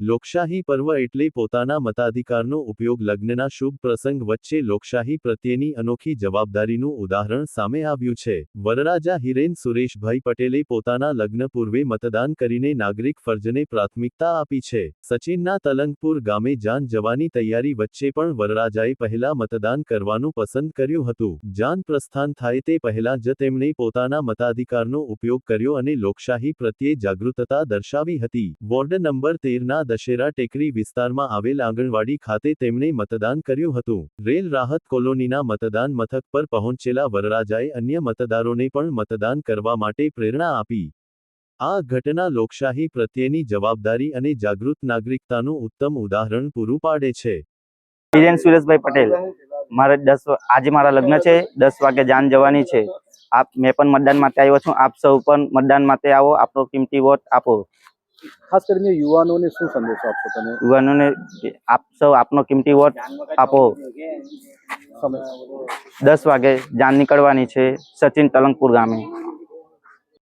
લોકશાહી પર્વ એટલે પોતાના મતાધિકારનો ઉપયોગ લગ્નના શુભ પ્રસંગ વચ્ચે લોકશાહી પ્રત્યેની અનોખી જવાબદારીનું ઉદાહરણ સામે આવ્યું છે। વરરાજા હિરેન સુરેશભાઈ પટેલે પોતાના લગ્ન પૂર્વે મતદાન કરીને નાગરિક ફરજને પ્રાથમિકતા આપી છે। સચિનના તલંગપુર ગામે જાન જવાની તૈયારી વચ્ચે પણ વરરાજાએ પહેલા મતદાન કરવાનું પસંદ કર્યું હતું। જાન પ્રસ્થાન થાય તે પહેલા જ તેમણે પોતાના મતાધિકારનો ઉપયોગ કર્યો અને લોકશાહી પ્રત્યે જાગૃતતા દર્શાવી હતી। વોર્ડ નંબર 13ના દશેરા ટેકરી વિસ્તારમાં આવેલ આંગણવાડી ખાતે તેમણે મતદાન કર્યું હતું। રેલ રાહત કોલોનીના મતદાન મથક પર પહોંચેલા વરરાજાએ અન્ય મતદારોને પણ મતદાન કરવા માટે પ્રેરણા આપી। આ ઘટના લોકશાહી પ્રત્યેની જવાબદારી અને જાગૃત નાગરિકતાનું ઉત્તમ ઉદાહરણ પૂરું પાડે છે। હિરેન સુરેશભાઈ પટેલ, મારે આજે મારા લગ્ન છે, 10 વાગે જાન જવાની છે। મેં પણ મતદાન માટે આવ્યો છું। આપ સૌ પણ મતદાન માટે આવો, આપણો કિંમતી વોટ આપો। ખાસ કરીને યુવાનોને શું સંદેશો આપશો તમે? યુવાનોને આપ સૌ આપનો કિંમતી વોટ આપો। 10 વાગે જાન નીકળવાની છે, સચિન તલંગપુર ગામે।